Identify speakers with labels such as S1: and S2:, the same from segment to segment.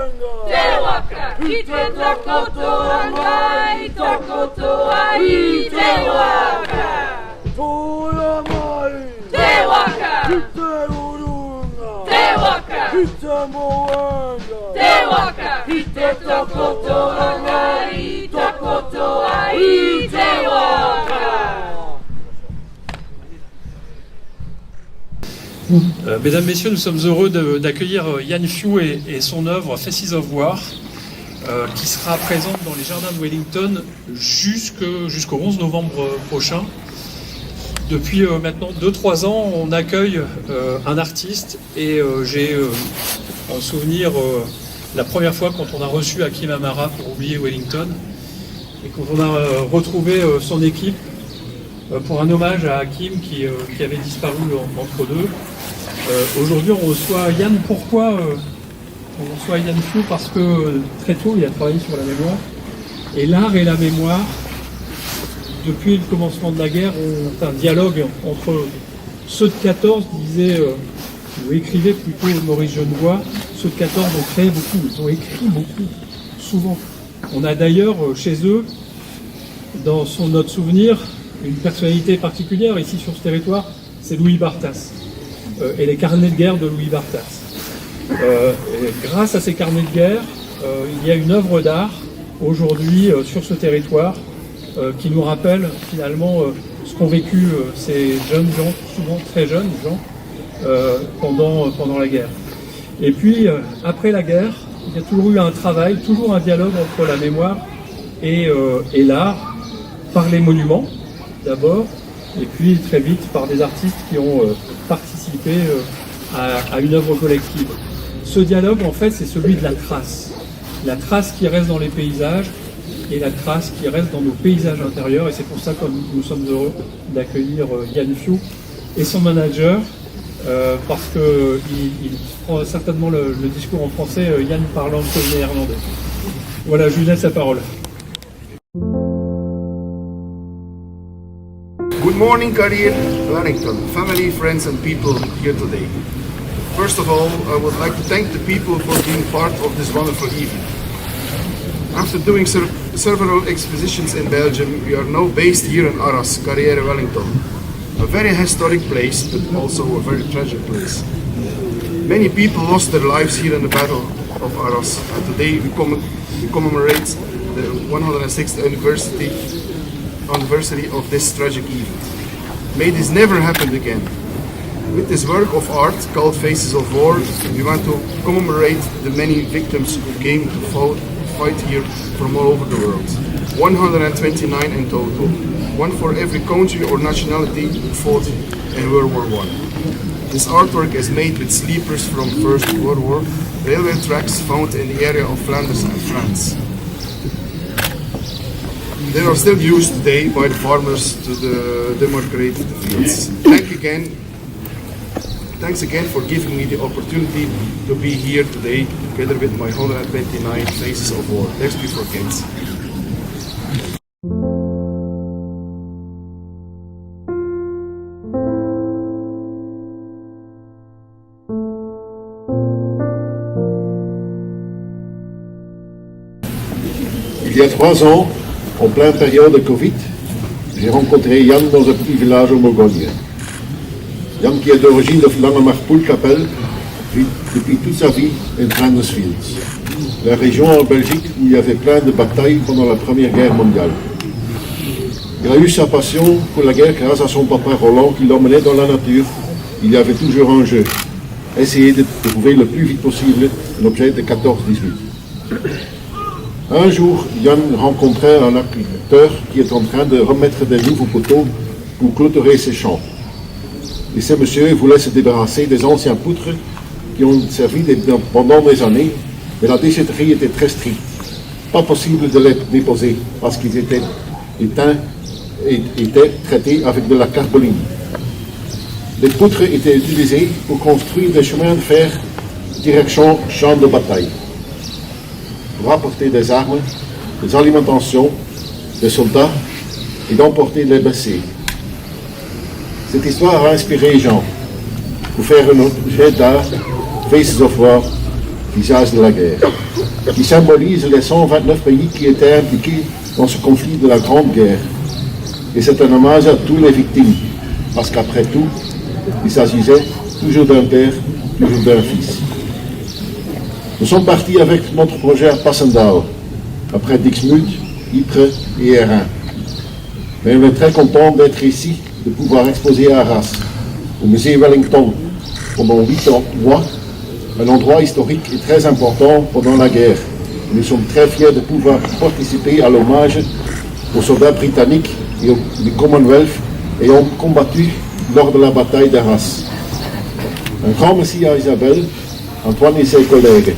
S1: Te waka, ki te takotorangai, takotoai, te waka.
S2: Tola mai,
S1: Te waka,
S2: ki te urunga,
S1: te waka,
S2: ki te moanga,
S1: te waka, ki te takotorangai, takotoai, te waka.
S3: Mesdames, Messieurs, nous sommes heureux d'accueillir Yan Fiu et son œuvre Faces of War, qui sera présente dans les jardins de Wellington jusqu'au 11 novembre prochain. Depuis maintenant 2-3 ans, on accueille un artiste et j'ai en souvenir la première fois quand on a reçu Hakim Amara pour Oublier Wellington et quand on a retrouvé son équipe pour un hommage à Hakim qui avait disparu entre deux. Aujourd'hui, on reçoit Yan. Pourquoi on reçoit Yan Fiu? Parce que très tôt, il a travaillé sur la mémoire. Et l'art et la mémoire, depuis le commencement de la guerre, ont un dialogue entre ceux de 14, disait, ou écrivait plutôt Maurice Genevoix, ceux de 14 ont créé beaucoup, ils ont écrit beaucoup, souvent. On a d'ailleurs chez eux, dans notre souvenir, une personnalité particulière ici sur ce territoire, c'est Louis Barthas. Et les carnets de guerre de Louis Barthas. Grâce à ces carnets de guerre, il y a une œuvre d'art aujourd'hui sur ce territoire qui nous rappelle finalement ce qu'ont vécu ces jeunes gens, souvent très jeunes gens, pendant la guerre. Et puis, après la guerre, il y a toujours eu un travail, toujours un dialogue entre la mémoire et l'art, par les monuments d'abord, et puis très vite par des artistes qui ont participé à une œuvre collective. Ce dialogue, en fait, c'est celui de la trace qui reste dans les paysages et la trace qui reste dans nos paysages intérieurs, et c'est pour ça que nous sommes heureux d'accueillir Yan Fiu et son manager, parce qu'il prend certainement le discours en français, Yan parlant un peu néerlandais. Voilà, je lui laisse la parole.
S4: Good morning, Carrier, Wellington, family, friends and people here today. First of all, I would like to thank the people for being part of this wonderful evening. After doing several expositions in Belgium, we are now based here in Arras, Carrière Wellington. A very historic place, but also a very tragic place. Many people lost their lives here in the Battle of Arras, and today we commemorate the 106th anniversary of this tragic event. May this never happen again. With this work of art called Faces of War, we want to commemorate the many victims who came to fight here from all over the world. 129 in total, one for every country or nationality who fought in World War I. This artwork is made with sleepers from First World War, railway tracks found in the area of Flanders and France. They are still used today by the farmers to demarcate the fields. Thanks again for giving me the opportunity to be here today together with my 129 Faces of War. Let's be forget.
S5: Il y a 3 ans, en pleine période de Covid, j'ai rencontré Yan dans un petit village en Bourgogne. Yan, qui est d'origine de Langemark-Poelkapelle, vit depuis toute sa vie in Flanders Fields, la région en Belgique où il y avait plein de batailles pendant la Première Guerre mondiale. Il a eu sa passion pour la guerre grâce à son papa Roland qui l'emmenait dans la nature. Il y avait toujours un jeu, essayer de trouver le plus vite possible un objet de 14-18. Un jour, Yan rencontrait un agriculteur qui est en train de remettre des nouveaux poteaux pour clôturer ses champs. Et ce monsieur voulait se débarrasser des anciens poutres qui ont servi pendant des années, mais la déchetterie était très stricte. Pas possible de les déposer parce qu'ils étaient éteints et étaient traités avec de la carboline. Les poutres étaient utilisées pour construire des chemins de fer direction champ de bataille, pour apporter des armes, des alimentations, des soldats et d'emporter les blessés. Cette histoire a inspiré Jean pour faire un objet d'art, Faces of War, visage de la guerre. qui symbolise les 129 pays qui étaient impliqués dans ce conflit de la Grande Guerre. Et c'est un hommage à toutes les victimes, parce qu'après tout, il s'agissait toujours d'un père, toujours d'un fils. Nous sommes partis avec notre projet à Passendaal, après Dixmude, Ypres et Hérin. Mais on est très content d'être ici, de pouvoir exposer à Arras, au musée Wellington, pendant 8 mois, un endroit historique et très important pendant la guerre. Et nous sommes très fiers de pouvoir participer à l'hommage aux soldats britanniques et du Commonwealth ayant combattu lors de la bataille d'Arras. Un grand merci à Isabelle, Antoine et ses collègues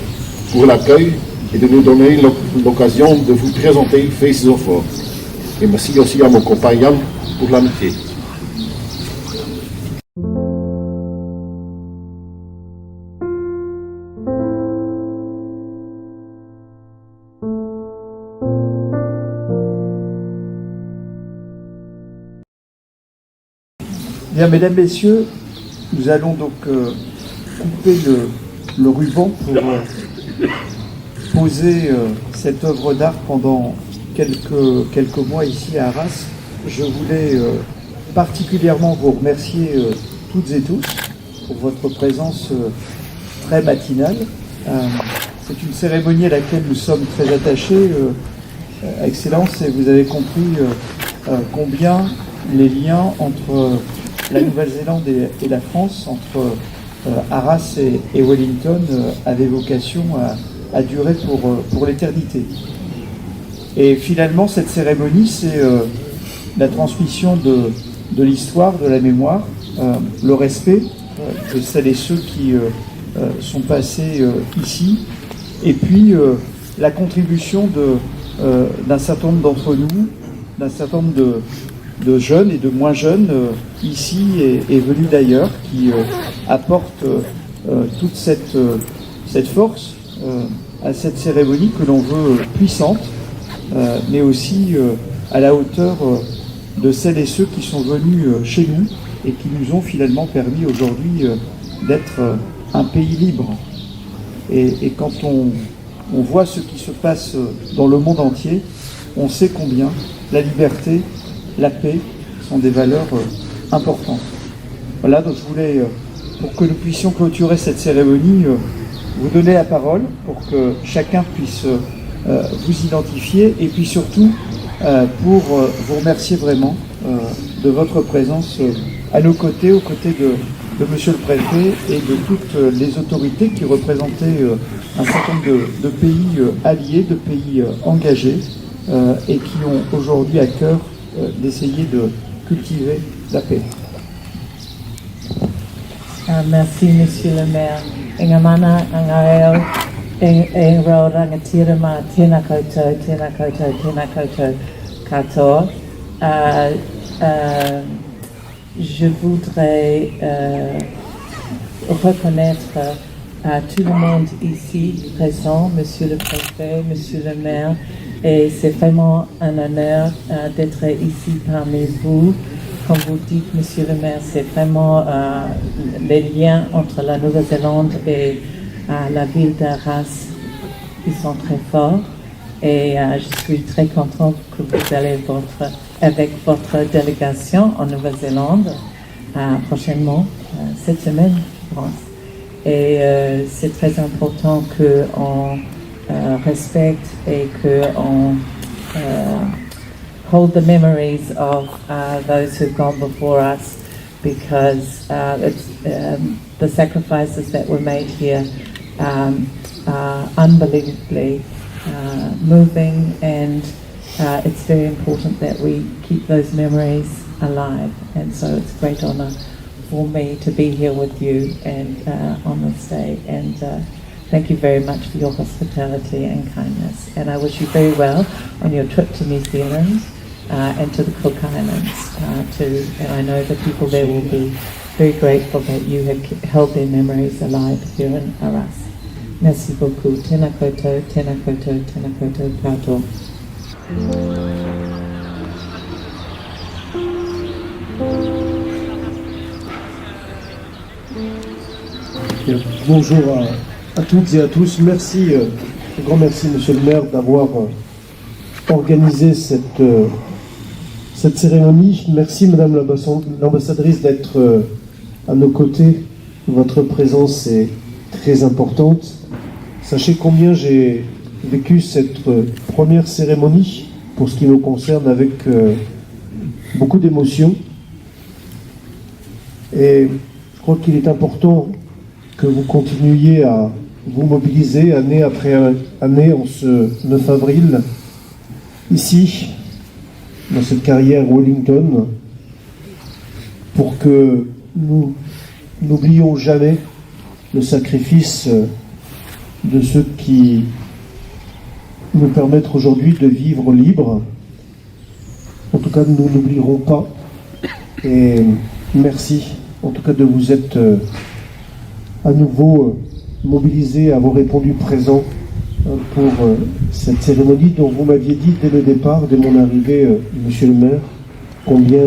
S5: pour l'accueil et de nous donner l'occasion de vous présenter Faces of War. Et merci aussi à mon compagnon pour l'amitié.
S6: Bien, mesdames, messieurs, nous allons donc couper le ruban pour poser cette œuvre d'art pendant quelques mois ici à Arras. Je voulais particulièrement vous remercier toutes et tous pour votre présence très matinale. C'est une cérémonie à laquelle nous sommes très attachés, Excellence, et vous avez compris combien les liens entre la Nouvelle-Zélande et la France, entre Arras et Wellington, avaient vocation à durer pour l'éternité. Et finalement, cette cérémonie, c'est la transmission de l'histoire, de la mémoire, le respect de celles et ceux qui sont passés ici, et puis la contribution d'un certain nombre d'entre nous, d'un certain nombre de jeunes et de moins jeunes ici et venus d'ailleurs, qui apportent toute cette force à cette cérémonie que l'on veut puissante, mais aussi à la hauteur de celles et ceux qui sont venus chez nous et qui nous ont finalement permis aujourd'hui d'être un pays libre. Et quand on voit ce qui se passe dans le monde entier, on sait combien la liberté, la paix sont des valeurs importantes. Voilà, donc je voulais, pour que nous puissions clôturer cette cérémonie, vous donner la parole pour que chacun puisse vous identifier, et puis surtout pour vous remercier vraiment de votre présence à nos côtés, aux côtés de Monsieur le Préfet et de toutes les autorités qui représentaient un certain nombre de pays alliés, de pays engagés, et qui ont aujourd'hui à cœur d'essayer de cultiver la paix.
S7: Merci, Monsieur le maire. Engamana, angaeo, engro rangatirama, tēnā koutou, tēnā koutou, tēnā koutou katoa. Je voudrais reconnaître à tout le monde ici présent, Monsieur le Préfet, Monsieur le maire, et c'est vraiment un honneur d'être ici parmi vous. Comme vous dites, Monsieur le maire, c'est vraiment les liens entre la Nouvelle-Zélande et la ville d'Arras qui sont très forts. Et je suis très contente que vous allez avec votre délégation en Nouvelle-Zélande prochainement, cette semaine, je pense. Et c'est très important qu'on respecte et qu'on hold the memories of those who've gone before us, because the sacrifices that were made here are unbelievably moving, and it's very important that we keep those memories alive. And so it's a great honour for me to be here with you and on this day. And thank you very much for your hospitality and kindness. And I wish you very well on your trip to New Zealand and to the Cook Islands too. And I know the people there will be very grateful that you have held their memories alive here in Arras. Merci beaucoup. Tēnā koutou, tēnā koutou, tēnā koutou katoa.
S6: Bonjour à toutes et à tous. Merci
S8: Un grand merci, Monsieur le maire, d'avoir organisé cette cérémonie. Merci, Madame l'ambassadrice, d'être à nos côtés. Votre présence est très importante. Sachez combien j'ai vécu cette première cérémonie, pour ce qui me concerne, avec beaucoup d'émotion. Et je crois qu'il est important que vous continuiez à vous mobiliser année après année en ce 9 avril, ici, dans cette carrière Wellington, pour que nous n'oublions jamais le sacrifice de ceux qui nous permettent aujourd'hui de vivre libre. En tout cas, nous n'oublierons pas. Et merci, en tout cas, de vous être à nouveau mobilisés, avoir répondu présent pour cette cérémonie dont vous m'aviez dit dès le départ, dès mon arrivée, Monsieur le maire, combien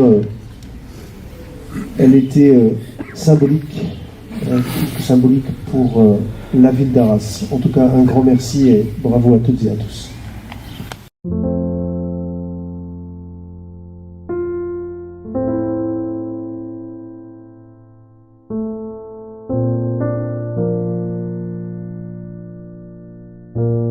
S8: elle était symbolique, symbolique pour la ville d'Arras. En tout cas, un grand merci et bravo à toutes et à tous.
S9: Thank you.